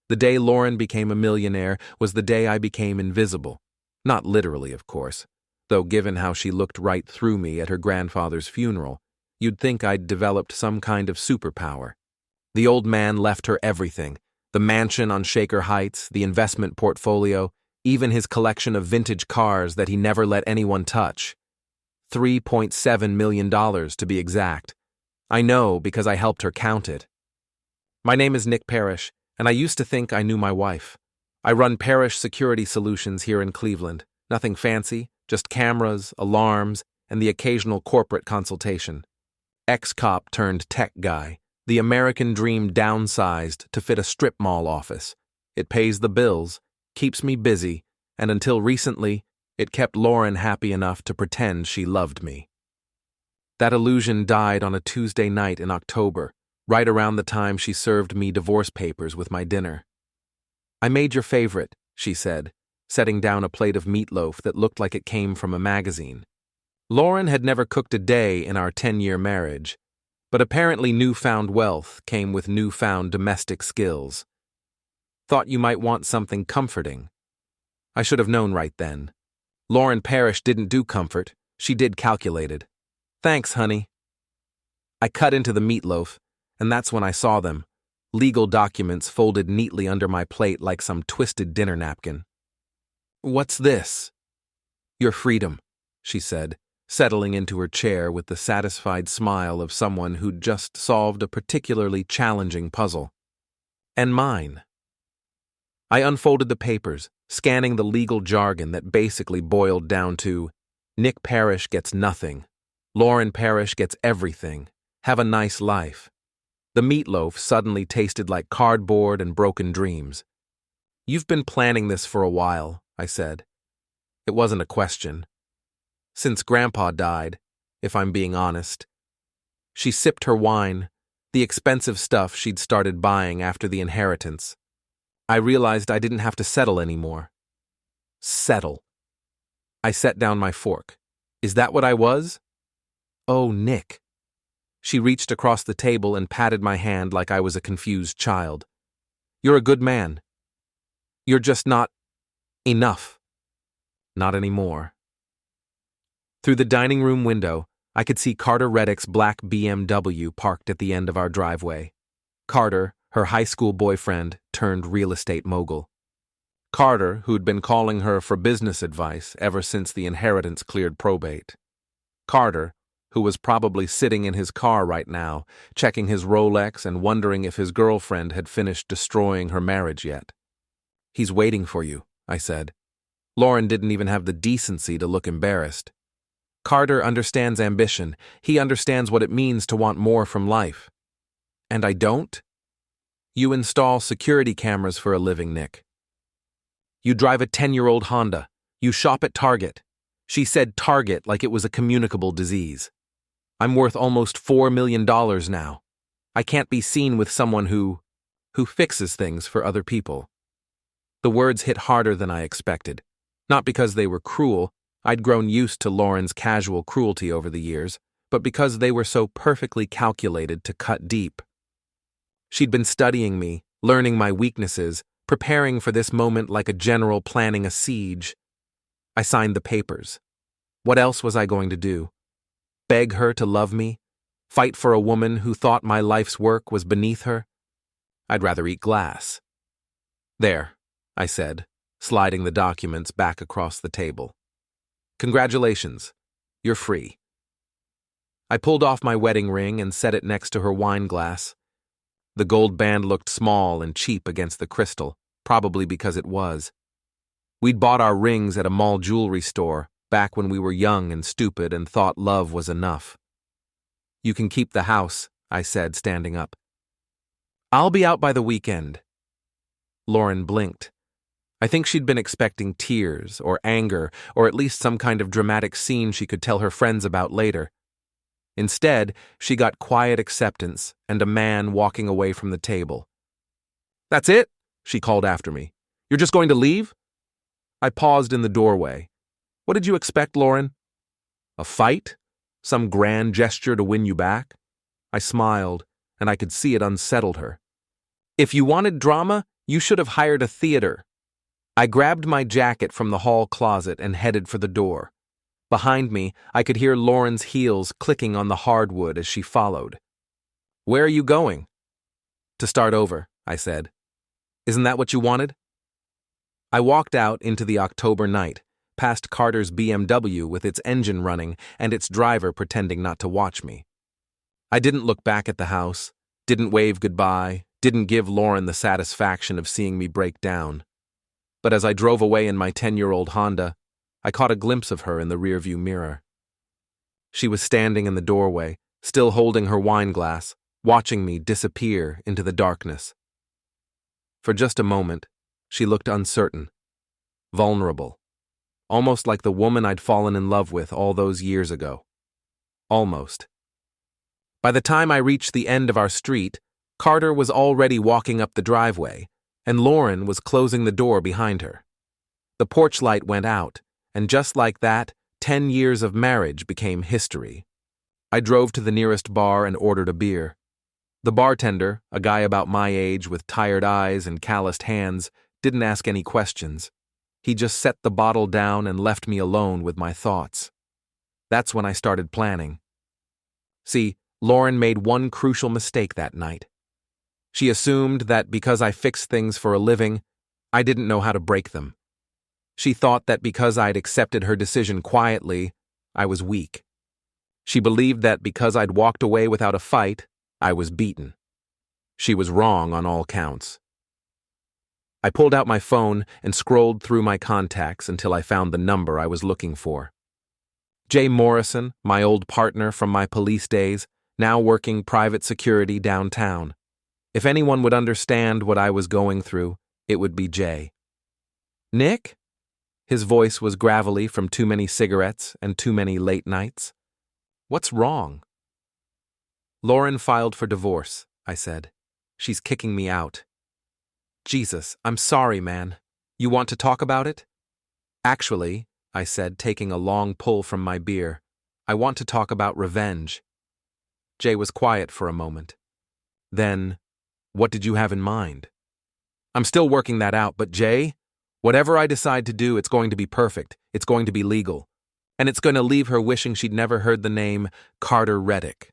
The day Lauren became a millionaire was the day I became invisible. Not literally, of course, though given how she looked right through me at her grandfather's funeral, you'd think I'd developed some kind of superpower. The old man left her everything: the mansion on Shaker Heights, the investment portfolio, even his collection of vintage cars that he never let anyone touch. $3.7 million to be exact. I know because I helped her count it. My name is Nick Parish, and I used to think I knew my wife. I run Parish Security Solutions here in Cleveland. Nothing fancy, just cameras, alarms, and the occasional corporate consultation. Ex-cop turned tech guy. The American dream downsized to fit a strip mall office. It pays the bills, keeps me busy, and until recently, it kept Lauren happy enough to pretend she loved me. That illusion died on a Tuesday night in October, right around the time she served me divorce papers with my dinner. "I made your favorite," she said, setting down a plate of meatloaf that looked like it came from a magazine. Lauren had never cooked a day in our 10-year marriage, but apparently newfound wealth came with newfound domestic skills. "Thought you might want something comforting." I should have known right then. Lauren Parish didn't do comfort, she did calculated. "Thanks, honey." I cut into the meatloaf, and that's when I saw them, legal documents folded neatly under my plate like some twisted dinner napkin. "What's this?" "Your freedom," she said, settling into her chair with the satisfied smile of someone who'd just solved a particularly challenging puzzle. "And mine." I unfolded the papers, scanning the legal jargon that basically boiled down to, Nick Parish gets nothing. Lauren Parish gets everything. Have a nice life. The meatloaf suddenly tasted like cardboard and broken dreams. "You've been planning this for a while," I said. It wasn't a question. Since Grandpa died, if I'm being honest. She sipped her wine, the expensive stuff she'd started buying after the inheritance. I realized I didn't have to settle anymore. Settle. I set down my fork. Is that what I was? "Oh, Nick." She reached across the table and patted my hand like I was a confused child. "You're a good man. You're just not enough." Not anymore. Through the dining room window, I could see Carter Reddick's black BMW parked at the end of our driveway. Carter, her high school boyfriend, turned real estate mogul. Carter, who'd been calling her for business advice ever since the inheritance cleared probate. Carter, who was probably sitting in his car right now, checking his Rolex and wondering if his girlfriend had finished destroying her marriage yet. "He's waiting for you," I said. Lauren didn't even have the decency to look embarrassed. Carter understands ambition. He understands what it means to want more from life. And I don't? You install security cameras for a living, Nick. You drive a 10-year-old Honda. You shop at Target. She said Target like it was a communicable disease. I'm worth almost $4 million now. I can't be seen with someone who fixes things for other people. The words hit harder than I expected. Not because they were cruel. I'd grown used to Lauren's casual cruelty over the years, but because they were so perfectly calculated to cut deep. She'd been studying me, learning my weaknesses, preparing for this moment like a general planning a siege. I signed the papers. What else was I going to do? Beg her to love me? Fight for a woman who thought my life's work was beneath her? I'd rather eat glass. "There," I said, sliding the documents back across the table. "Congratulations. You're free." I pulled off my wedding ring and set it next to her wine glass. The gold band looked small and cheap against the crystal, probably because it was. We'd bought our rings at a mall jewelry store back when we were young and stupid and thought love was enough. "You can keep the house," I said, standing up. "I'll be out by the weekend." Lauren blinked. I think she'd been expecting tears or anger or at least some kind of dramatic scene she could tell her friends about later. Instead, she got quiet acceptance and a man walking away from the table. "That's it?" she called after me. "You're just going to leave?" I paused in the doorway. "What did you expect, Lauren? A fight? Some grand gesture to win you back?" I smiled, and I could see it unsettled her. "If you wanted drama, You should have hired a theater. I grabbed my jacket from the hall closet and headed for the door. Behind me, I could hear Lauren's heels clicking on the hardwood as she followed. Where are you going? To start over, I said. Isn't that what you wanted? I walked out into the October night, past Carter's BMW with its engine running and its driver pretending not to watch me. I didn't look back at the house, didn't wave goodbye, didn't give Lauren the satisfaction of seeing me break down. But as I drove away in my 10-year-old Honda, I caught a glimpse of her in the rearview mirror. She was standing in the doorway, still holding her wine glass, watching me disappear into the darkness. For just a moment, she looked uncertain, vulnerable, almost like the woman I'd fallen in love with all those years ago. Almost. By the time I reached the end of our street, Carter was already walking up the driveway, and Lauren was closing the door behind her. The porch light went out, and just like that, 10 years of marriage became history. I drove to the nearest bar and ordered a beer. The bartender, a guy about my age with tired eyes and calloused hands, didn't ask any questions. He just set the bottle down and left me alone with my thoughts. That's when I started planning. See, Lauren made one crucial mistake that night. She assumed that because I fixed things for a living, I didn't know how to break them. She thought that because I'd accepted her decision quietly, I was weak. She believed that because I'd walked away without a fight, I was beaten. She was wrong on all counts. I pulled out my phone and scrolled through my contacts until I found the number I was looking for. Jay Morrison, my old partner from my police days, now working private security downtown. If anyone would understand what I was going through, it would be Jay. Nick? His voice was gravelly from too many cigarettes and too many late nights. What's wrong? Lauren filed for divorce, I said. She's kicking me out. Jesus, I'm sorry, man. You want to talk about it? Actually, I said, taking a long pull from my beer, I want to talk about revenge. Jay was quiet for a moment. Then, what did you have in mind? I'm still working that out, but Jay, whatever I decide to do, it's going to be perfect. It's going to be legal. And it's going to leave her wishing she'd never heard the name Carter Reddick.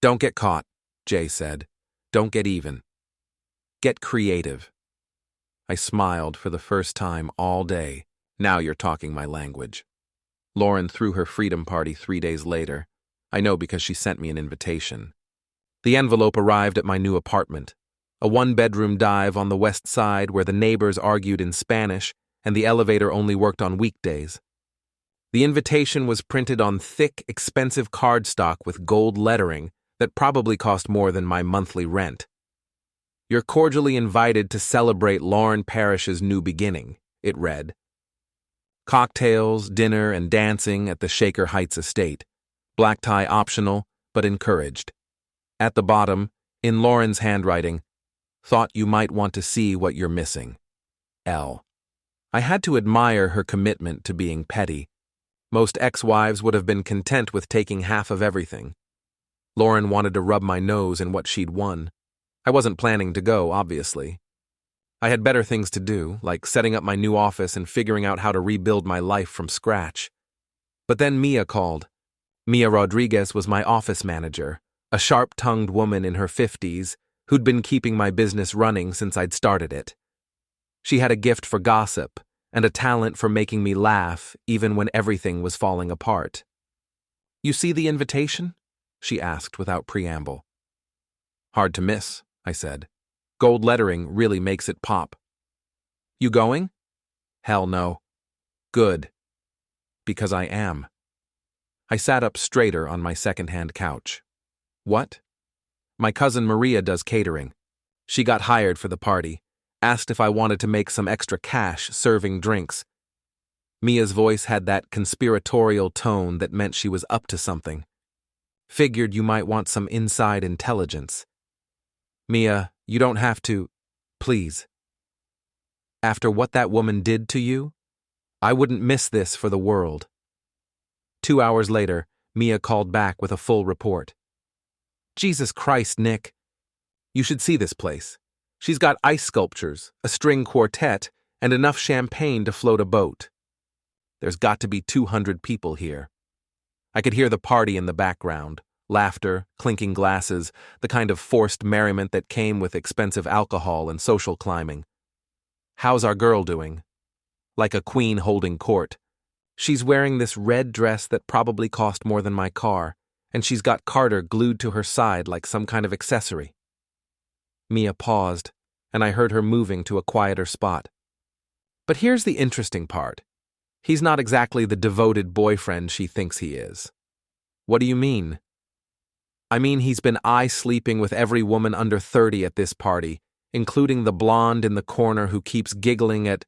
Don't get caught, Jay said. Don't get even. Get creative. I smiled for the first time all day. Now you're talking my language. Lauren threw her freedom party 3 days later. I know because she sent me an invitation. The envelope arrived at my new apartment, a one-bedroom dive on the west side where the neighbors argued in Spanish and the elevator only worked on weekdays. The invitation was printed on thick, expensive cardstock with gold lettering that probably cost more than my monthly rent. You're cordially invited to celebrate Lauren Parish's new beginning, it read. Cocktails, dinner, and dancing at the Shaker Heights estate. Black tie optional, but encouraged. At the bottom, in Lauren's handwriting, thought you might want to see what you're missing. L. I had to admire her commitment to being petty. Most ex-wives would have been content with taking half of everything. Lauren wanted to rub my nose in what she'd won. I wasn't planning to go, obviously. I had better things to do, like setting up my new office and figuring out how to rebuild my life from scratch. But then Mia called. Mia Rodriguez was my office manager, a sharp-tongued woman in her 50s who'd been keeping my business running since I'd started it. She had a gift for gossip and a talent for making me laugh even when everything was falling apart. You see the invitation? She asked without preamble. Hard to miss, I said. Gold lettering really makes it pop. You going? Hell no. Good. Because I am. I sat up straighter on my second-hand couch. What? My cousin Maria does catering. She got hired for the party, asked if I wanted to make some extra cash serving drinks. Mia's voice had that conspiratorial tone that meant she was up to something. Figured you might want some inside intelligence. Mia, you don't have to, please. After what that woman did to you, I wouldn't miss this for the world. 2 hours later, Mia called back with a full report. Jesus Christ, Nick. You should see this place. She's got ice sculptures, a string quartet, and enough champagne to float a boat. There's got to be 200 people here. I could hear the party in the background, laughter, clinking glasses, the kind of forced merriment that came with expensive alcohol and social climbing. How's our girl doing? Like a queen holding court. She's wearing this red dress that probably cost more than my car, and she's got Carter glued to her side like some kind of accessory. Mia paused, and I heard her moving to a quieter spot. But here's the interesting part. He's not exactly the devoted boyfriend she thinks he is. What do you mean? I mean he's been eye-sleeping with every woman under 30 at this party, including the blonde in the corner who keeps giggling at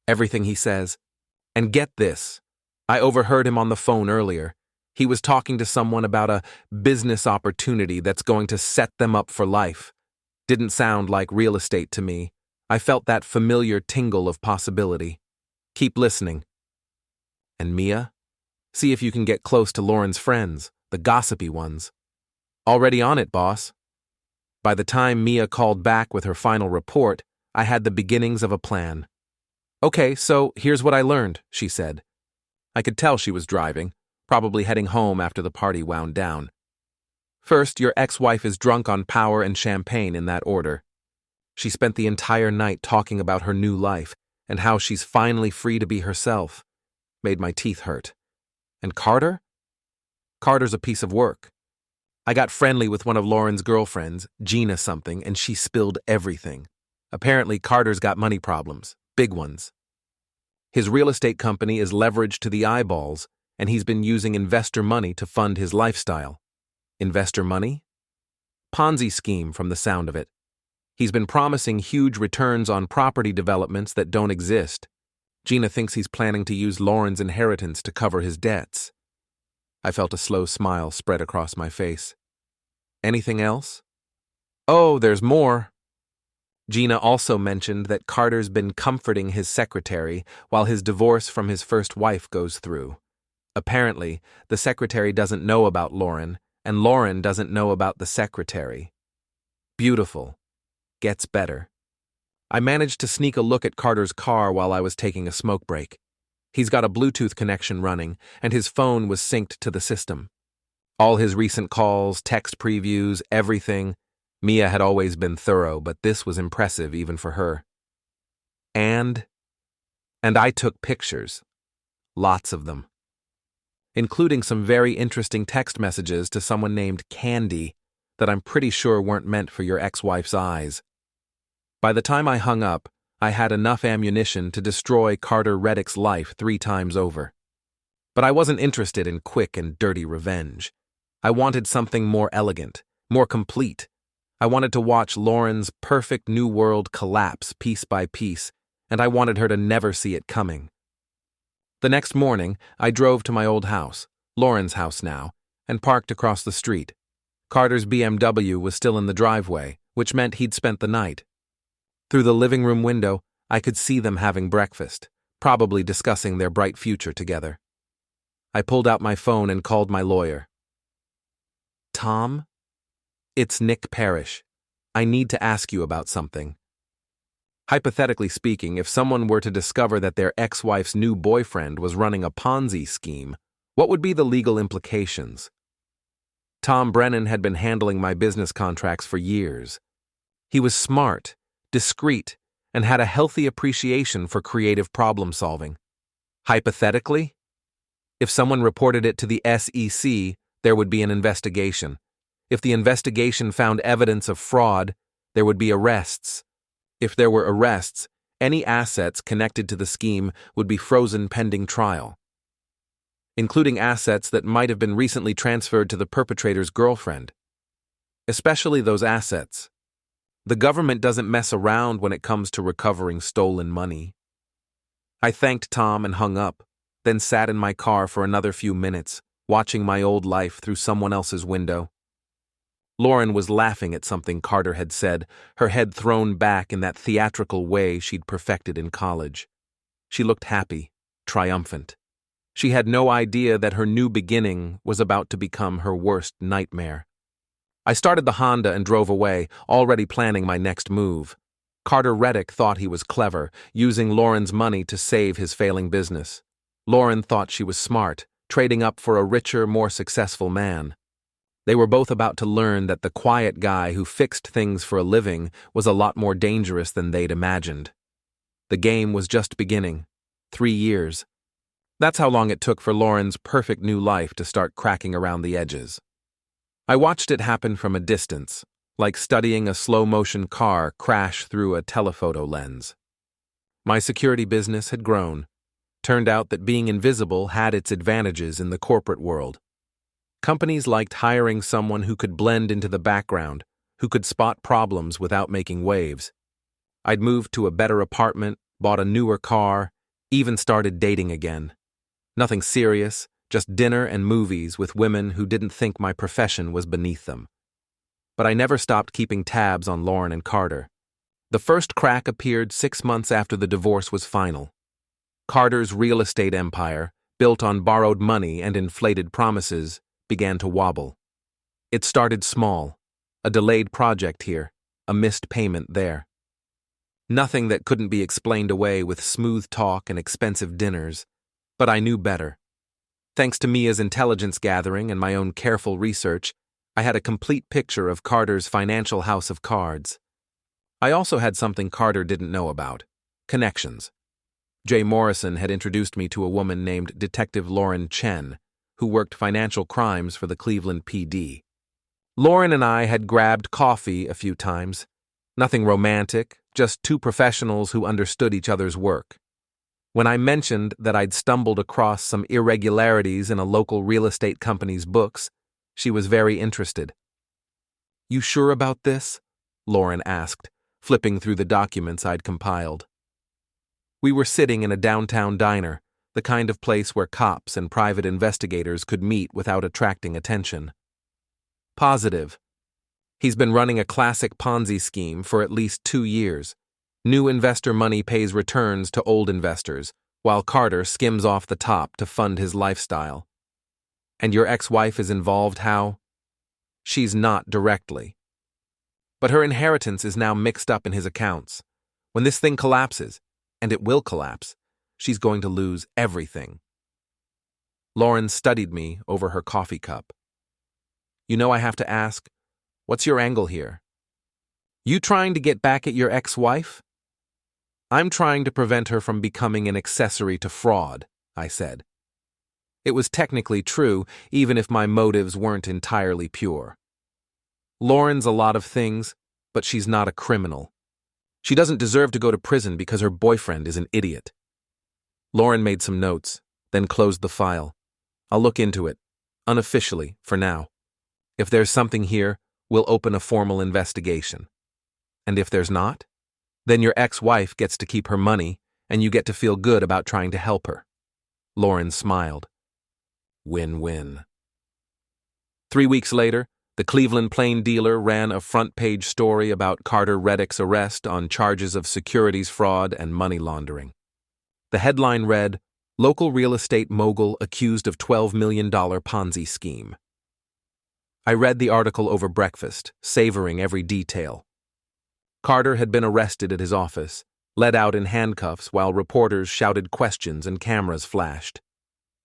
everything he says. And get this, I overheard him on the phone earlier. He was talking to someone about a business opportunity that's going to set them up for life. Didn't sound like real estate to me. I felt that familiar tingle of possibility. Keep listening. And Mia? See if you can get close to Lauren's friends, the gossipy ones. Already on it, boss. By the time Mia called back with her final report, I had the beginnings of a plan. Okay, so here's what I learned, she said. I could tell she was driving, probably heading home after the party wound down. First, your ex-wife is drunk on power and champagne in that order. She spent the entire night talking about her new life and how she's finally free to be herself. Made my teeth hurt. And Carter? Carter's a piece of work. I got friendly with one of Lauren's girlfriends, Gina something, and she spilled everything. Apparently, Carter's got money problems, big ones. His real estate company is leveraged to the eyeballs, and he's been using investor money to fund his lifestyle. Investor money? Ponzi scheme from the sound of it. He's been promising huge returns on property developments that don't exist. Gina thinks he's planning to use Lauren's inheritance to cover his debts. I felt a slow smile spread across my face. Anything else? Oh, there's more. Gina also mentioned that Carter's been comforting his secretary while his divorce from his first wife goes through. Apparently, the secretary doesn't know about Lauren, and Lauren doesn't know about the secretary. Beautiful. Gets better. I managed to sneak a look at Carter's car while I was taking a smoke break. He's got a Bluetooth connection running, and his phone was synced to the system. All his recent calls, text previews, everything. Mia had always been thorough, but this was impressive even for her. And I took pictures. Lots of them. Including some very interesting text messages to someone named Candy that I'm pretty sure weren't meant for your ex-wife's eyes. By the time I hung up, I had enough ammunition to destroy Carter Reddick's life 3 times over. But I wasn't interested in quick and dirty revenge. I wanted something more elegant, more complete. I wanted to watch Lauren's perfect new world collapse piece by piece, and I wanted her to never see it coming. The next morning, I drove to my old house, Lauren's house now, and parked across the street. Carter's BMW was still in the driveway, which meant he'd spent the night. Through the living room window, I could see them having breakfast, probably discussing their bright future together. I pulled out my phone and called my lawyer. Tom? It's Nick Parish. I need to ask you about something. Hypothetically speaking, if someone were to discover that their ex-wife's new boyfriend was running a Ponzi scheme, what would be the legal implications? Tom Brennan had been handling my business contracts for years. He was smart, discreet, and had a healthy appreciation for creative problem-solving. Hypothetically, if someone reported it to the SEC, there would be an investigation. If the investigation found evidence of fraud, there would be arrests. If there were arrests, any assets connected to the scheme would be frozen pending trial, including assets that might have been recently transferred to the perpetrator's girlfriend. Especially those assets. The government doesn't mess around when it comes to recovering stolen money. I thanked Tom and hung up, then sat in my car for another few minutes, watching my old life through someone else's window. Lauren was laughing at something Carter had said, her head thrown back in that theatrical way she'd perfected in college. She looked happy, triumphant. She had no idea that her new beginning was about to become her worst nightmare. I started the Honda and drove away, already planning my next move. Carter Reddick thought he was clever, using Lauren's money to save his failing business. Lauren thought she was smart, trading up for a richer, more successful man. They were both about to learn that the quiet guy who fixed things for a living was a lot more dangerous than they'd imagined. The game was just beginning. 3 years. That's how long it took for Lauren's perfect new life to start cracking around the edges. I watched it happen from a distance, like studying a slow-motion car crash through a telephoto lens. My security business had grown. Turned out that being invisible had its advantages in the corporate world. Companies liked hiring someone who could blend into the background, who could spot problems without making waves. I'd moved to a better apartment, bought a newer car, even started dating again. Nothing serious, just dinner and movies with women who didn't think my profession was beneath them. But I never stopped keeping tabs on Lauren and Carter. The first crack appeared 6 months after the divorce was final. Carter's real estate empire, built on borrowed money and inflated promises, began to wobble. It started small, a delayed project here, a missed payment there. Nothing that couldn't be explained away with smooth talk and expensive dinners, but I knew better. Thanks to Mia's intelligence gathering and my own careful research, I had a complete picture of Carter's financial house of cards. I also had something Carter didn't know about: connections. Jay Morrison had introduced me to a woman named Detective Lauren Chen, who worked financial crimes for the Cleveland PD. Lauren and I had grabbed coffee a few times. Nothing romantic, just two professionals who understood each other's work. When I mentioned that I'd stumbled across some irregularities in a local real estate company's books, she was very interested. "You sure about this?" Lauren asked, flipping through the documents I'd compiled. We were sitting in a downtown diner, the kind of place where cops and private investigators could meet without attracting attention. "Positive. He's been running a classic Ponzi scheme for at least 2 years. New investor money pays returns to old investors, while Carter skims off the top to fund his lifestyle. And your ex-wife is involved, how?" "She's not directly. But her inheritance is now mixed up in his accounts. When this thing collapses, and it will collapse, she's going to lose everything." Lauren studied me over her coffee cup. "You know, I have to ask, what's your angle here? You trying to get back at your ex-wife?" "I'm trying to prevent her from becoming an accessory to fraud," I said. It was technically true, even if my motives weren't entirely pure. Lauren's a lot of things, but she's not a criminal. She doesn't deserve to go to prison because her boyfriend is an idiot. Lauren made some notes, then closed the file. "I'll look into it, unofficially, for now. If there's something here, we'll open a formal investigation. And if there's not, then your ex-wife gets to keep her money, and you get to feel good about trying to help her." Lauren smiled. Win-win. 3 weeks later, the Cleveland Plain Dealer ran a front-page story about Carter Reddick's arrest on charges of securities fraud and money laundering. The headline read, "Local real estate mogul accused of $12 million Ponzi scheme." I read the article over breakfast, savoring every detail. Carter had been arrested at his office, led out in handcuffs while reporters shouted questions and cameras flashed.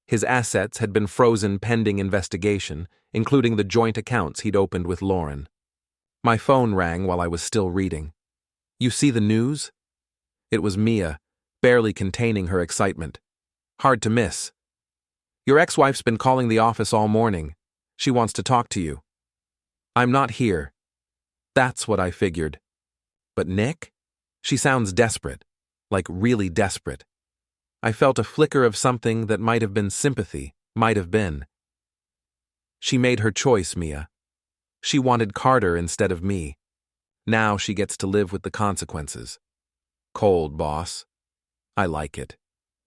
His assets had been frozen pending investigation, including the joint accounts he'd opened with Lauren. My phone rang while I was still reading. "You see the news?" It was Mia, barely containing her excitement. "Hard to miss. Your ex-wife's been calling the office all morning. She wants to talk to you." "I'm not here." That's what I figured. But Nick? She sounds desperate, like really desperate. I felt a flicker of something that might have been sympathy, might have been. She made her choice, Mia. She wanted Carter instead of me. Now she gets to live with the consequences. Cold, boss. I like it.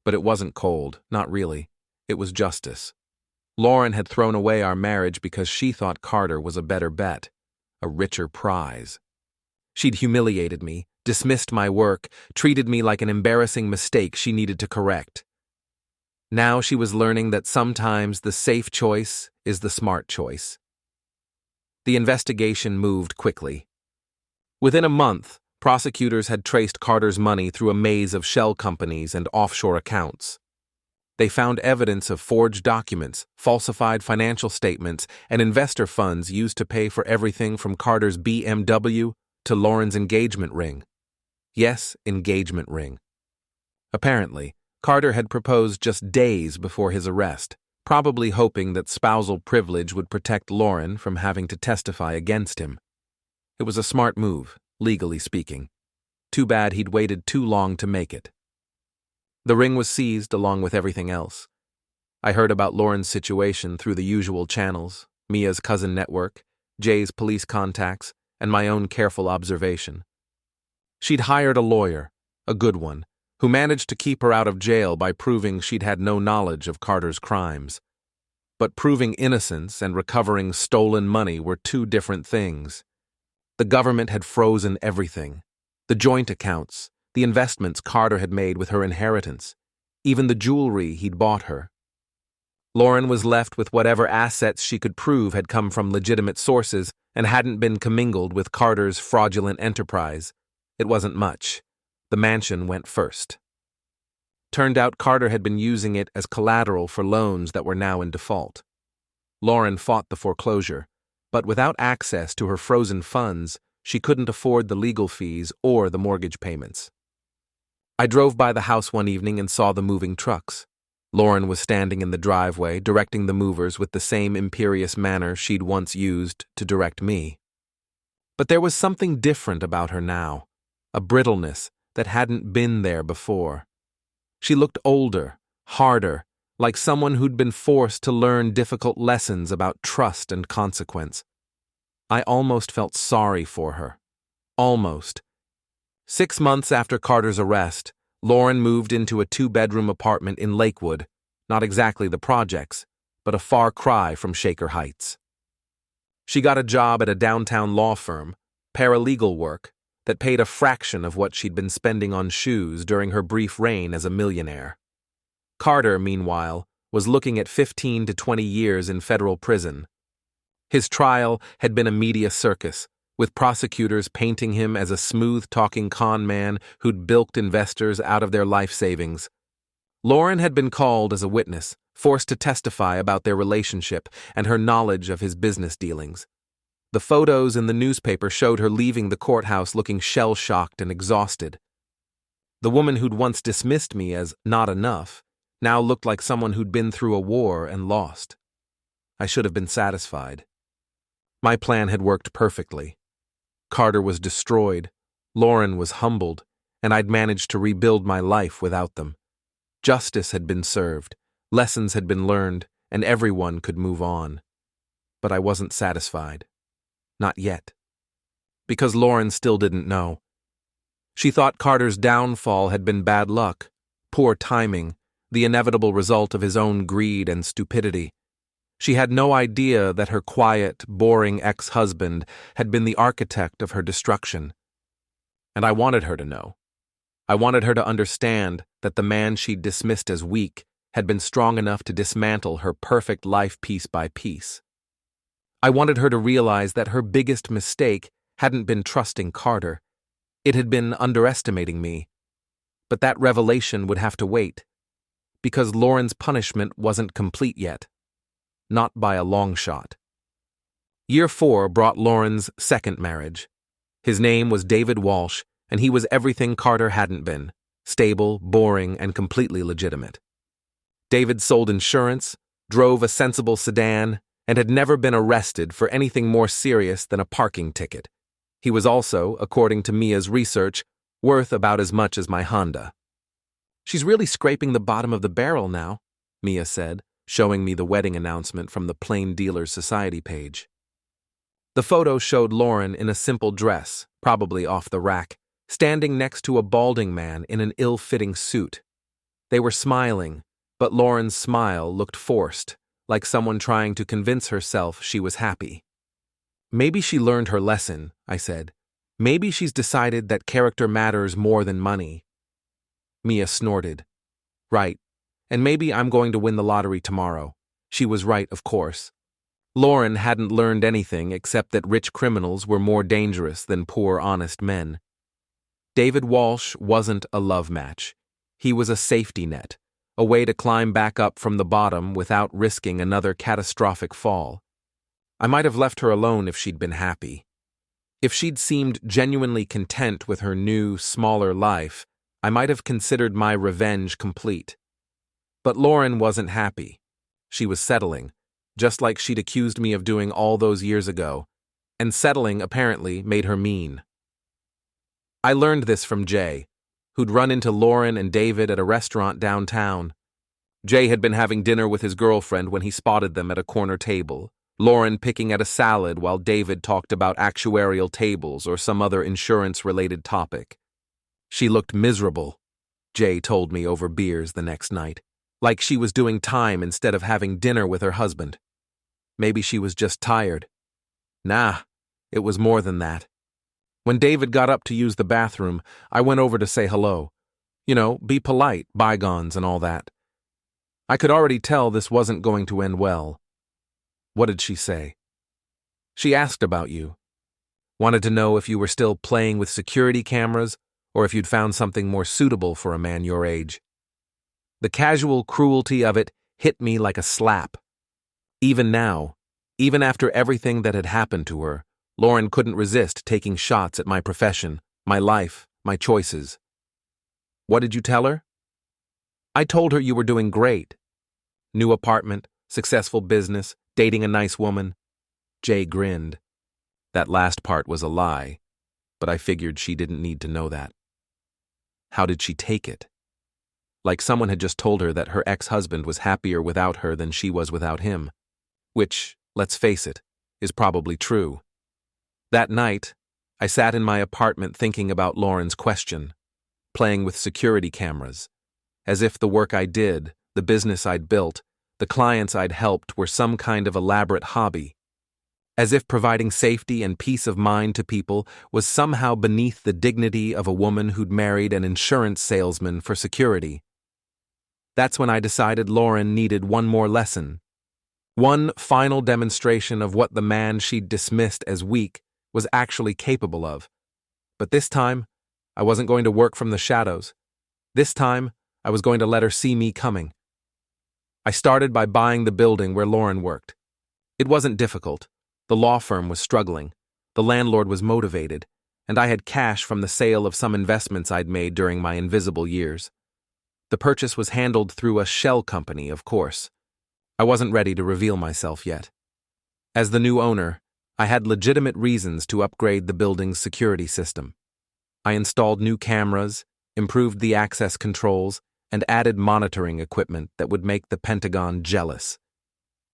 But it wasn't cold, not really. It was justice. Lauren had thrown away our marriage because she thought Carter was a better bet, a richer prize. She'd humiliated me, dismissed my work, treated me like an embarrassing mistake she needed to correct. Now she was learning that sometimes the safe choice is the smart choice. The investigation moved quickly. Within a month, Prosecutors had traced Carter's money through a maze of shell companies and offshore accounts. They found evidence of forged documents, falsified financial statements, and investor funds used to pay for everything from Carter's BMW to Lauren's engagement ring. Yes, engagement ring. Apparently, Carter had proposed just days before his arrest, probably hoping that spousal privilege would protect Lauren from having to testify against him. It was a smart move, legally speaking. Too bad he'd waited too long to make it. The ring was seized along with everything else. I heard about Lauren's situation through the usual channels, Mia's cousin network, Jay's police contacts, and my own careful observation. She'd hired a lawyer, a good one, who managed to keep her out of jail by proving she'd had no knowledge of Carter's crimes. But proving innocence and recovering stolen money were two different things. The government had frozen everything. The joint accounts, the investments Carter had made with her inheritance, even the jewelry he'd bought her. Lauren was left with whatever assets she could prove had come from legitimate sources and hadn't been commingled with Carter's fraudulent enterprise. It wasn't much. The mansion went first. Turned out Carter had been using it as collateral for loans that were now in default. Lauren fought the foreclosure, but without access to her frozen funds, she couldn't afford the legal fees or the mortgage payments. I drove by the house one evening and saw the moving trucks. Lauren was standing in the driveway, directing the movers with the same imperious manner she'd once used to direct me. But there was something different about her now, a brittleness that hadn't been there before. She looked older, harder, like someone who'd been forced to learn difficult lessons about trust and consequence. I almost felt sorry for her. Almost. 6 months after Carter's arrest, Lauren moved into a 2-bedroom apartment in Lakewood, not exactly the projects, but a far cry from Shaker Heights. She got a job at a downtown law firm, paralegal work, that paid a fraction of what she'd been spending on shoes during her brief reign as a millionaire. Carter, meanwhile, was looking at 15 to 20 years in federal prison. His trial had been a media circus, with prosecutors painting him as a smooth-talking con man who'd bilked investors out of their life savings. Lauren had been called as a witness, forced to testify about their relationship and her knowledge of his business dealings. The photos in the newspaper showed her leaving the courthouse looking shell-shocked and exhausted. The woman who'd once dismissed me as not enough now looked like someone who'd been through a war and lost. I should have been satisfied. My plan had worked perfectly. Carter was destroyed, Lauren was humbled, and I'd managed to rebuild my life without them. Justice had been served, lessons had been learned, and everyone could move on. But I wasn't satisfied. Not yet. Because Lauren still didn't know. She thought Carter's downfall had been bad luck, poor timing, the inevitable result of his own greed and stupidity. She had no idea that her quiet, boring ex-husband had been the architect of her destruction. And I wanted her to know. I wanted her to understand that the man she'd dismissed as weak had been strong enough to dismantle her perfect life piece by piece. I wanted her to realize that her biggest mistake hadn't been trusting Carter. It had been underestimating me. But that revelation would have to wait, because Lauren's punishment wasn't complete yet. Not by a long shot. Year 4 brought Lauren's second marriage. His name was David Walsh, and he was everything Carter hadn't been: stable, boring, and completely legitimate. David sold insurance, drove a sensible sedan, and had never been arrested for anything more serious than a parking ticket. He was also, according to Mia's research, worth about as much as my Honda. "She's really scraping the bottom of the barrel now," Mia said, showing me the wedding announcement from the Plain Dealers Society page. The photo showed Lauren in a simple dress, probably off the rack, standing next to a balding man in an ill-fitting suit. They were smiling, but Lauren's smile looked forced, like someone trying to convince herself she was happy. "Maybe she learned her lesson," I said. "Maybe she's decided that character matters more than money." Mia snorted. "Right. And maybe I'm going to win the lottery tomorrow." She was right, of course. Lauren hadn't learned anything except that rich criminals were more dangerous than poor, honest men. David Walsh wasn't a love match. He was a safety net, a way to climb back up from the bottom without risking another catastrophic fall. I might have left her alone if she'd been happy. If she'd seemed genuinely content with her new, smaller life, I might have considered my revenge complete. But Lauren wasn't happy. She was settling, just like she'd accused me of doing all those years ago, and settling apparently made her mean. I learned this from Jay, who'd run into Lauren and David at a restaurant downtown. Jay had been having dinner with his girlfriend when he spotted them at a corner table, Lauren picking at a salad while David talked about actuarial tables or some other insurance-related topic. She looked miserable, Jay told me over beers the next night, like she was doing time instead of having dinner with her husband. Maybe she was just tired. Nah, it was more than that. When David got up to use the bathroom, I went over to say hello. You know, be polite, bygones and all that. I could already tell this wasn't going to end well. What did she say? She asked about you. Wanted to know if you were still playing with security cameras or if you'd found something more suitable for a man your age. The casual cruelty of it hit me like a slap. Even now, even after everything that had happened to her, Lauren couldn't resist taking shots at my profession, my life, my choices. What did you tell her? I told her you were doing great. New apartment, successful business, dating a nice woman. Jay grinned. That last part was a lie, but I figured she didn't need to know that. How did she take it? Like someone had just told her that her ex-husband was happier without her than she was without him. Which, let's face it, is probably true. That night, I sat in my apartment thinking about Lauren's question, playing with security cameras, as if the work I did, the business I'd built, the clients I'd helped were some kind of elaborate hobby. As if providing safety and peace of mind to people was somehow beneath the dignity of a woman who'd married an insurance salesman for security. That's when I decided Lauren needed one more lesson. One final demonstration of what the man she'd dismissed as weak was actually capable of. But this time, I wasn't going to work from the shadows. This time, I was going to let her see me coming. I started by buying the building where Lauren worked. It wasn't difficult. The law firm was struggling. The landlord was motivated, and I had cash from the sale of some investments I'd made during my invisible years. The purchase was handled through a shell company, of course. I wasn't ready to reveal myself yet. As the new owner, I had legitimate reasons to upgrade the building's security system. I installed new cameras, improved the access controls, and added monitoring equipment that would make the Pentagon jealous.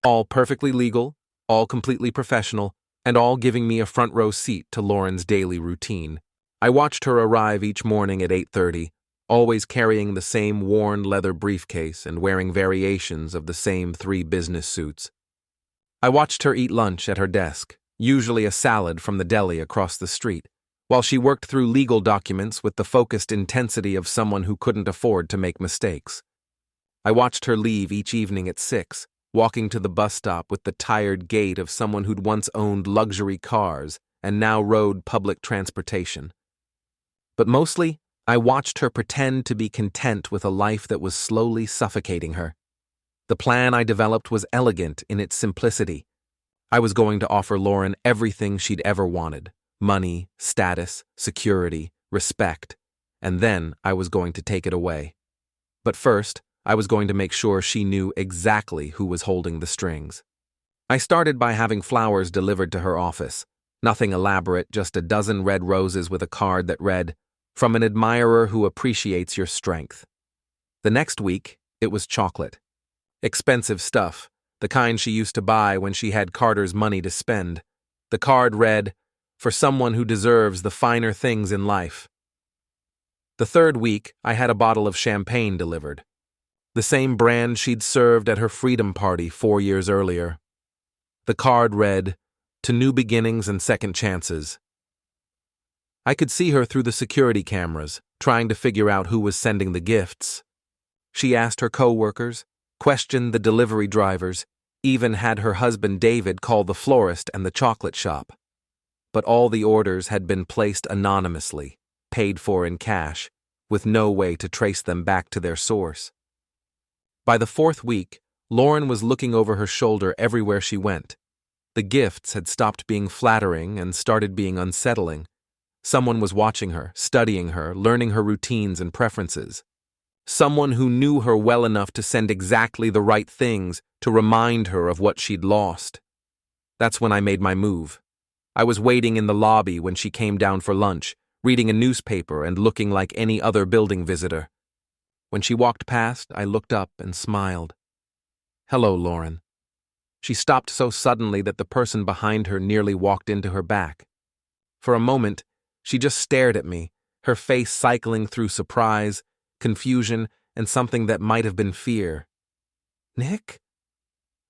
All perfectly legal, all completely professional, and all giving me a front-row seat to Lauren's daily routine. I watched her arrive each morning at 8:30, always carrying the same worn leather briefcase and wearing variations of the same 3 business suits. I watched her eat lunch at her desk, usually a salad from the deli across the street, while she worked through legal documents with the focused intensity of someone who couldn't afford to make mistakes. I watched her leave each evening at 6, walking to the bus stop with the tired gait of someone who'd once owned luxury cars and now rode public transportation. But mostly, I watched her pretend to be content with a life that was slowly suffocating her. The plan I developed was elegant in its simplicity. I was going to offer Lauren everything she'd ever wanted: money, status, security, respect, and then I was going to take it away. But first, I was going to make sure she knew exactly who was holding the strings. I started by having flowers delivered to her office. Nothing elaborate, just a dozen red roses with a card that read, "From an admirer who appreciates your strength." The next week, it was chocolate. Expensive stuff, the kind she used to buy when she had Carter's money to spend. The card read, "For someone who deserves the finer things in life." The third week, I had a bottle of champagne delivered. The same brand she'd served at her freedom party 4 years earlier. The card read, "To new beginnings and second chances." I could see her through the security cameras, trying to figure out who was sending the gifts. She asked her co-workers, questioned the delivery drivers, even had her husband David call the florist and the chocolate shop. But all the orders had been placed anonymously, paid for in cash, with no way to trace them back to their source. By the fourth week, Lauren was looking over her shoulder everywhere she went. The gifts had stopped being flattering and started being unsettling. Someone was watching her, studying her, learning her routines and preferences. Someone who knew her well enough to send exactly the right things to remind her of what she'd lost. That's when I made my move. I was waiting in the lobby when she came down for lunch, reading a newspaper and looking like any other building visitor. When she walked past, I looked up and smiled. "Hello, Lauren." She stopped so suddenly that the person behind her nearly walked into her back. For a moment, she just stared at me, her face cycling through surprise, confusion, and something that might have been fear. "Nick?"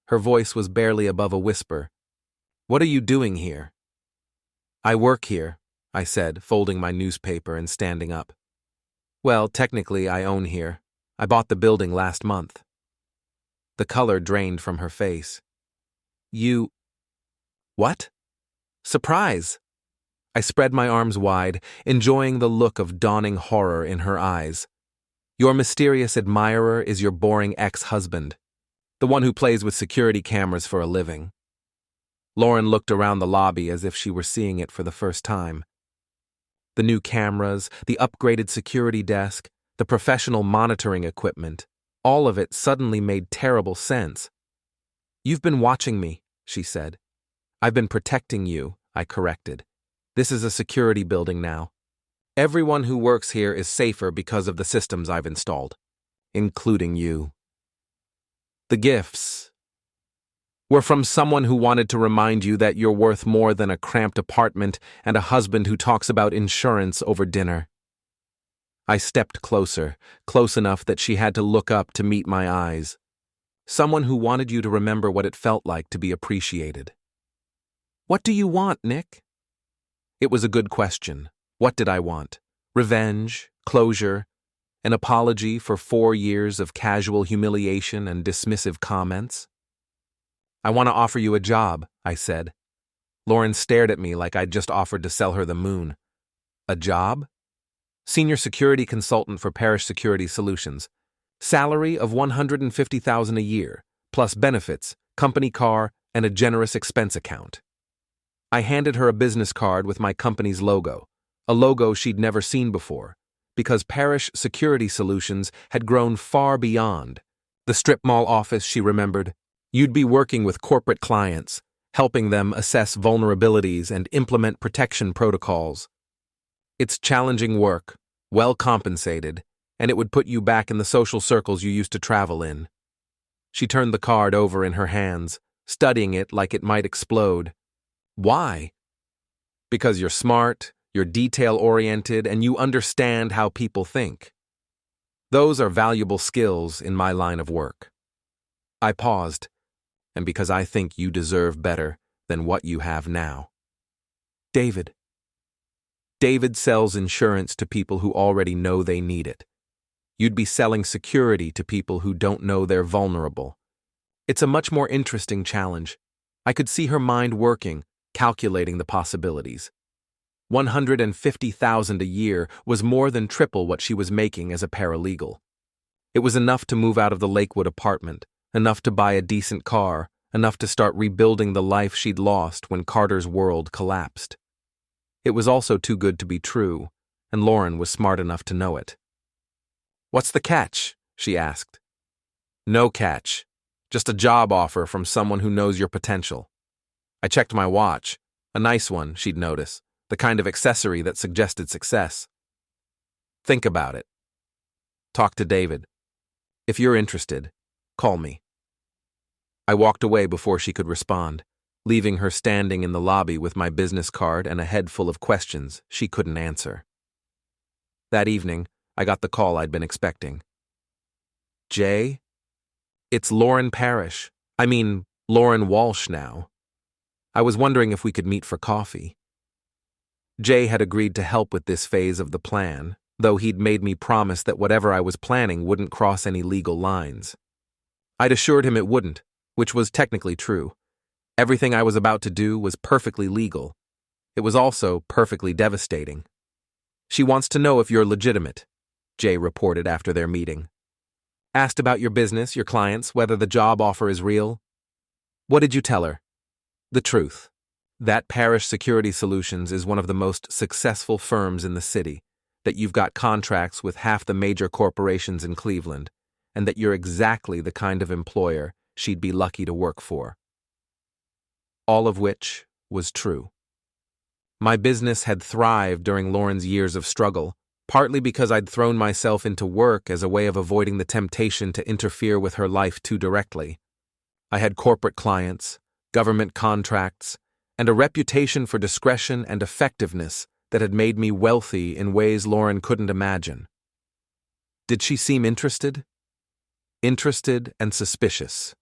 Her voice was barely above a whisper. "What are you doing here?" "I work here," I said, folding my newspaper and standing up. "Well, technically, I own here. I bought the building last month." The color drained from her face. "You... what?" "Surprise!" I spread my arms wide, enjoying the look of dawning horror in her eyes. "Your mysterious admirer is your boring ex-husband, the one who plays with security cameras for a living." Lauren looked around the lobby as if she were seeing it for the first time. The new cameras, the upgraded security desk, the professional monitoring equipment, all of it suddenly made terrible sense. "You've been watching me," she said. "I've been protecting you," I corrected. "This is a security building now. Everyone who works here is safer because of the systems I've installed, including you." The gifts were from someone who wanted to remind you that you're worth more than a cramped apartment and a husband who talks about insurance over dinner. I stepped closer, close enough that she had to look up to meet my eyes. Someone who wanted you to remember what it felt like to be appreciated. "What do you want, Nick?" It was a good question. What did I want? Revenge? Closure? An apology for 4 years of casual humiliation and dismissive comments? "I want to offer you a job," I said. Lauren stared at me like I'd just offered to sell her the moon. "A job?" "Senior security consultant for Parish Security Solutions. Salary of $150,000 a year, plus benefits, company car, and a generous expense account." I handed her a business card with my company's logo, a logo she'd never seen before, because Parish Security Solutions had grown far beyond the strip mall office she remembered. You'd be working with corporate clients, helping them assess vulnerabilities and implement protection protocols. It's challenging work, well compensated, and it would put you back in the social circles you used to travel in. She turned the card over in her hands, studying it like it might explode. "Why?" "Because you're smart, you're detail-oriented, and you understand how people think. Those are valuable skills in my line of work." I paused. "And because I think you deserve better than what you have now." David. David sells insurance to people who already know they need it. You'd be selling security to people who don't know they're vulnerable. It's a much more interesting challenge. I could see her mind working, calculating the possibilities. $150,000 a year was more than triple what she was making as a paralegal. It was enough to move out of the Lakewood apartment, enough to buy a decent car, enough to start rebuilding the life she'd lost when Carter's world collapsed. It was also too good to be true, and Lauren was smart enough to know it. "What's the catch?" she asked. "No catch. Just a job offer from someone who knows your potential." I checked my watch, a nice one, she'd notice, the kind of accessory that suggested success. "Think about it. Talk to David. If you're interested, call me." I walked away before she could respond, leaving her standing in the lobby with my business card and a head full of questions she couldn't answer. That evening, I got the call I'd been expecting. "Jay? It's Lauren Parish. I mean, Lauren Walsh now. I was wondering if we could meet for coffee." Jay had agreed to help with this phase of the plan, though he'd made me promise that whatever I was planning wouldn't cross any legal lines. I'd assured him it wouldn't, which was technically true. Everything I was about to do was perfectly legal. It was also perfectly devastating. She wants to know if you're legitimate, Jay reported after their meeting. Asked about your business, your clients, whether the job offer is real. What did you tell her? The truth. That Parish Security Solutions is one of the most successful firms in the city, that you've got contracts with half the major corporations in Cleveland, and that you're exactly the kind of employer she'd be lucky to work for. All of which was true. My business had thrived during Lauren's years of struggle, partly because I'd thrown myself into work as a way of avoiding the temptation to interfere with her life too directly. I had corporate clients, government contracts, and a reputation for discretion and effectiveness that had made me wealthy in ways Lauren couldn't imagine. Did she seem interested? Interested and suspicious.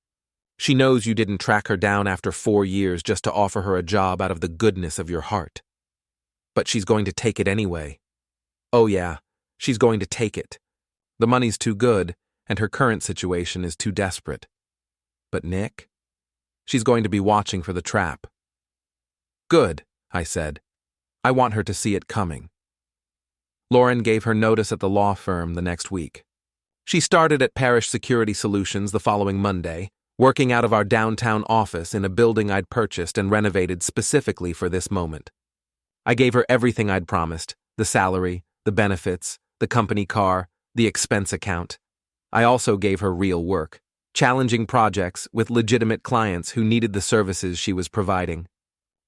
She knows you didn't track her down after 4 years just to offer her a job out of the goodness of your heart. But she's going to take it anyway. Oh yeah, she's going to take it. The money's too good, and her current situation is too desperate. But Nick? She's going to be watching for the trap. Good, I said. I want her to see it coming. Lauren gave her notice at the law firm the next week. She started at Parish Security Solutions the following Monday, working out of our downtown office in a building I'd purchased and renovated specifically for this moment. I gave her everything I'd promised, the salary, the benefits, the company car, the expense account. I also gave her real work, challenging projects with legitimate clients who needed the services she was providing.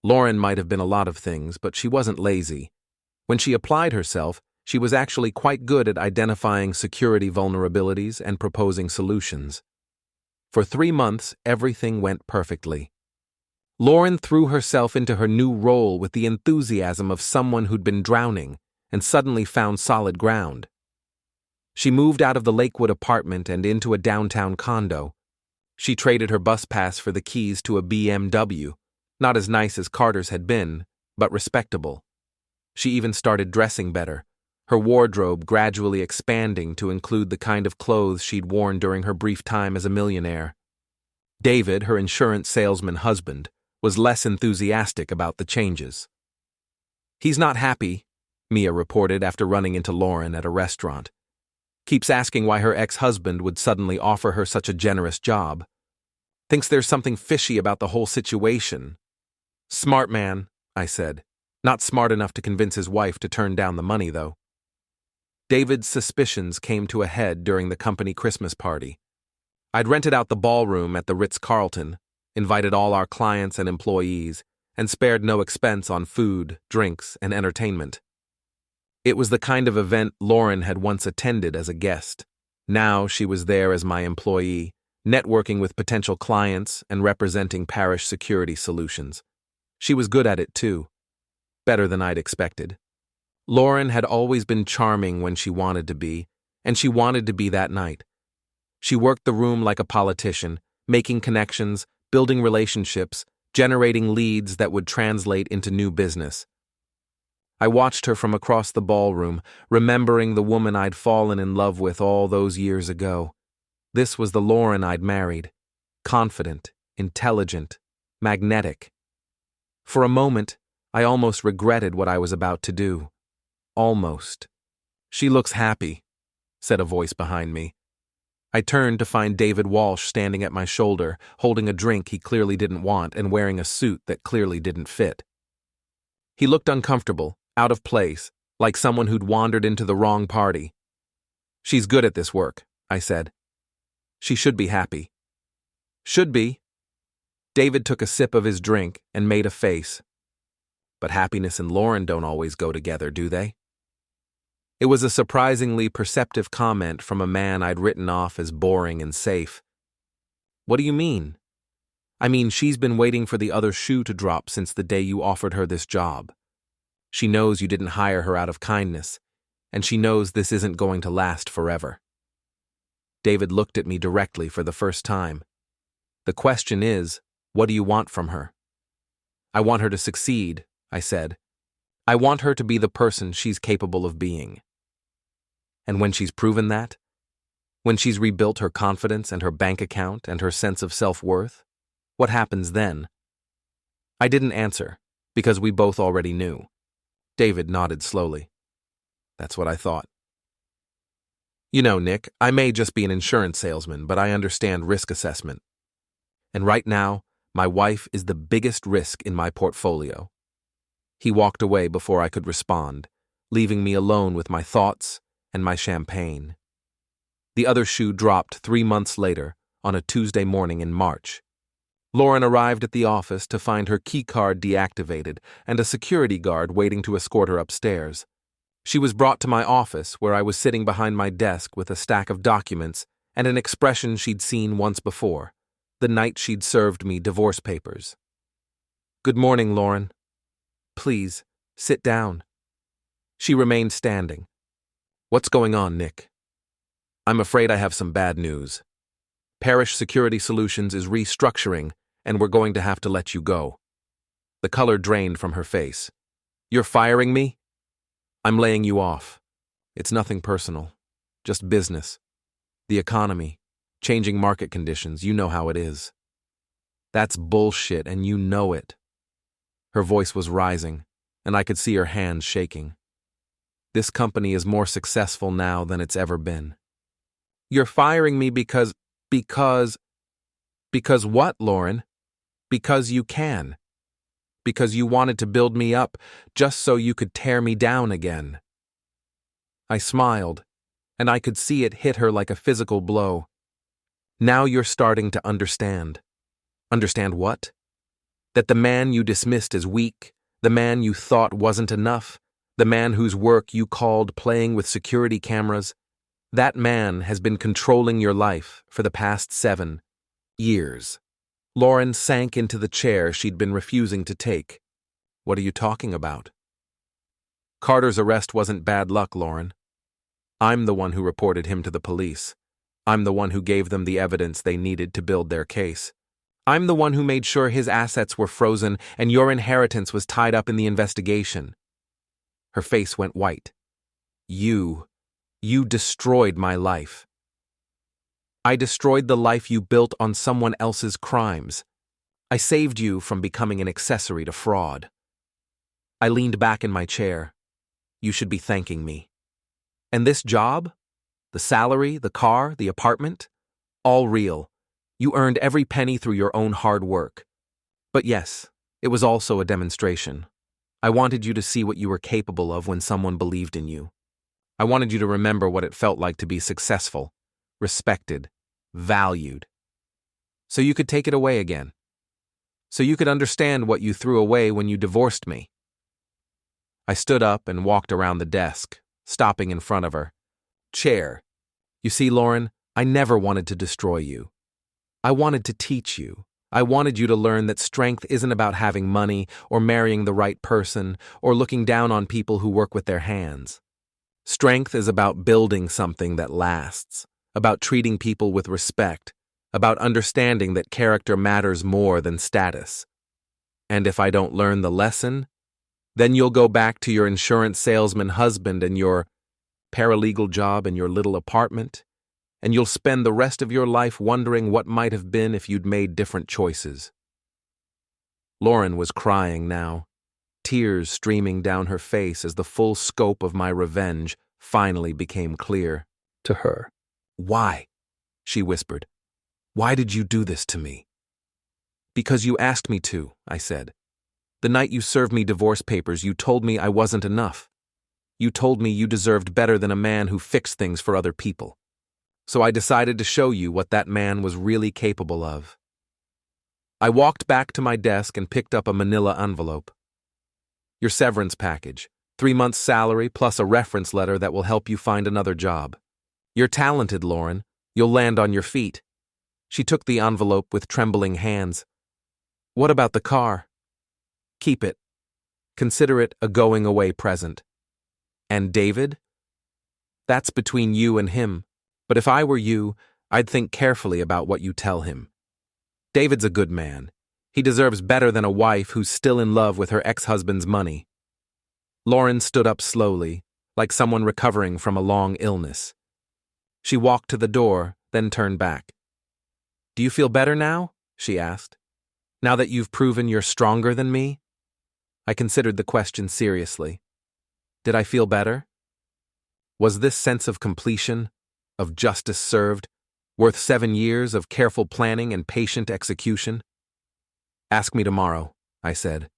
Lauren might have been a lot of things, but she wasn't lazy. When she applied herself, she was actually quite good at identifying security vulnerabilities and proposing solutions. For 3 months, everything went perfectly. Lauren threw herself into her new role with the enthusiasm of someone who'd been drowning and suddenly found solid ground. She moved out of the Lakewood apartment and into a downtown condo. She traded her bus pass for the keys to a BMW, not as nice as Carter's had been, but respectable. She even started dressing better, her wardrobe gradually expanding to include the kind of clothes she'd worn during her brief time as a millionaire. David, her insurance salesman husband, was less enthusiastic about the changes. He's not happy, Mia reported after running into Lauren at a restaurant. Keeps asking why her ex-husband would suddenly offer her such a generous job. Thinks there's something fishy about the whole situation. Smart man, I said. Not smart enough to convince his wife to turn down the money, though. David's suspicions came to a head during the company Christmas party. I'd rented out the ballroom at the Ritz-Carlton, invited all our clients and employees, and spared no expense on food, drinks, and entertainment. It was the kind of event Lauren had once attended as a guest. Now she was there as my employee, networking with potential clients and representing Parish Security Solutions. She was good at it too. Better than I'd expected. Lauren had always been charming when she wanted to be, and she wanted to be that night. She worked the room like a politician, making connections, building relationships, generating leads that would translate into new business. I watched her from across the ballroom, remembering the woman I'd fallen in love with all those years ago. This was the Lauren I'd married. Confident, intelligent, magnetic. For a moment, I almost regretted what I was about to do. Almost. She looks happy, said a voice behind me. I turned to find David Walsh standing at my shoulder, holding a drink he clearly didn't want and wearing a suit that clearly didn't fit. He looked uncomfortable, out of place, like someone who'd wandered into the wrong party. She's good at this work, I said. She should be happy. Should be. David took a sip of his drink and made a face. But happiness and Lauren don't always go together, do they? It was a surprisingly perceptive comment from a man I'd written off as boring and safe. What do you mean? I mean, she's been waiting for the other shoe to drop since the day you offered her this job. She knows you didn't hire her out of kindness, and she knows this isn't going to last forever. David looked at me directly for the first time. The question is, what do you want from her? I want her to succeed, I said. I want her to be the person she's capable of being. And when she's proven that, when she's rebuilt her confidence and her bank account and her sense of self-worth, what happens then? I didn't answer, because we both already knew. David nodded slowly. That's what I thought. You know, Nick, I may just be an insurance salesman, but I understand risk assessment. And right now, my wife is the biggest risk in my portfolio. He walked away before I could respond, leaving me alone with my thoughts and my champagne. The other shoe dropped 3 months later, on a Tuesday morning in March. Lauren arrived at the office to find her keycard deactivated and a security guard waiting to escort her upstairs. She was brought to my office, where I was sitting behind my desk with a stack of documents and an expression she'd seen once before, the night she'd served me divorce papers. "Good morning, Lauren. Please, sit down." She remained standing. "What's going on, Nick?" "I'm afraid I have some bad news. Parish Security Solutions is restructuring, and we're going to have to let you go." The color drained from her face. "You're firing me?" "I'm laying you off. It's nothing personal. Just business. The economy. Changing market conditions. You know how it is." "That's bullshit, and you know it." Her voice was rising, and I could see her hands shaking. "This company is more successful now than it's ever been." "You're firing me because what, Lauren? Because you can. Because you wanted to build me up just so you could tear me down again." I smiled, and I could see it hit her like a physical blow. "Now you're starting to understand." "Understand what?" "That the man you dismissed as weak, the man you thought wasn't enough, the man whose work you called playing with security cameras, that man has been controlling your life for the past 7 years. Lauren sank into the chair she'd been refusing to take. "What are you talking about?" "Carter's arrest wasn't bad luck, Lauren. I'm the one who reported him to the police. I'm the one who gave them the evidence they needed to build their case. I'm the one who made sure his assets were frozen and your inheritance was tied up in the investigation." Her face went white. You destroyed my life." "I destroyed the life you built on someone else's crimes. I saved you from becoming an accessory to fraud." I leaned back in my chair. "You should be thanking me. And this job? The salary, the car, the apartment? All real. You earned every penny through your own hard work. But yes, it was also a demonstration. I wanted you to see what you were capable of when someone believed in you. I wanted you to remember what it felt like to be successful, respected, valued. So you could take it away again. So you could understand what you threw away when you divorced me." I stood up and walked around the desk, stopping in front of her. "Chair. You see, Lauren, I never wanted to destroy you. I wanted to teach you. I wanted you to learn that strength isn't about having money or marrying the right person or looking down on people who work with their hands. Strength is about building something that lasts, about treating people with respect, about understanding that character matters more than status. And if I don't learn the lesson, then you'll go back to your insurance salesman husband and your paralegal job and your little apartment, and you'll spend the rest of your life wondering what might have been if you'd made different choices." Lauren was crying now, tears streaming down her face as the full scope of my revenge finally became clear to her. "Why?" she whispered. "Why did you do this to me?" "Because you asked me to," I said. "The night you served me divorce papers, you told me I wasn't enough. You told me you deserved better than a man who fixed things for other people. So I decided to show you what that man was really capable of." I walked back to my desk and picked up a manila envelope. "Your severance package, 3 months' salary plus a reference letter that will help you find another job. You're talented, Lauren. You'll land on your feet." She took the envelope with trembling hands. "What about the car?" "Keep it. Consider it a going-away present." "And David?" "That's between you and him. But if I were you, I'd think carefully about what you tell him. David's a good man. He deserves better than a wife who's still in love with her ex-husband's money." Lauren stood up slowly, like someone recovering from a long illness. She walked to the door, then turned back. "Do you feel better now?" she asked. "Now that you've proven you're stronger than me?" I considered the question seriously. Did I feel better? Was this sense of completion, of justice served, worth 7 years of careful planning and patient execution? Ask me tomorrow, I said.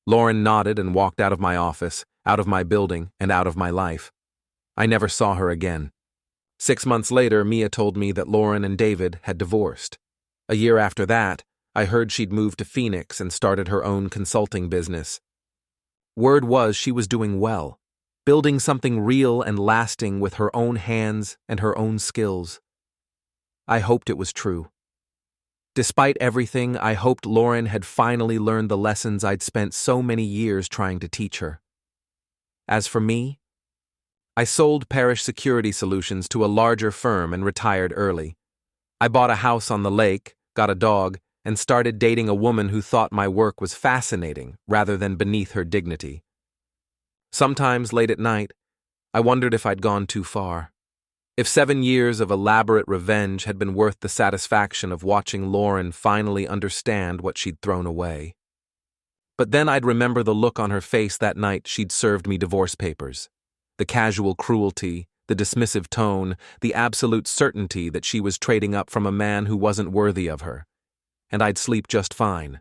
Lauren nodded and walked out of my office, out of my building, and out of my life. I never saw her again. 6 months later, Mia told me that Lauren and David had divorced. A year after that, I heard she'd moved to Phoenix and started her own consulting business. Word was she was doing well, building something real and lasting with her own hands and her own skills. I hoped it was true. Despite everything, I hoped Lauren had finally learned the lessons I'd spent so many years trying to teach her. As for me, I sold Parish Security Solutions to a larger firm and retired early. I bought a house on the lake, got a dog, and started dating a woman who thought my work was fascinating rather than beneath her dignity. Sometimes late at night, I wondered if I'd gone too far. If 7 years of elaborate revenge had been worth the satisfaction of watching Lauren finally understand what she'd thrown away. But then I'd remember the look on her face that night she'd served me divorce papers. The casual cruelty, the dismissive tone, the absolute certainty that she was trading up from a man who wasn't worthy of her. And I'd sleep just fine,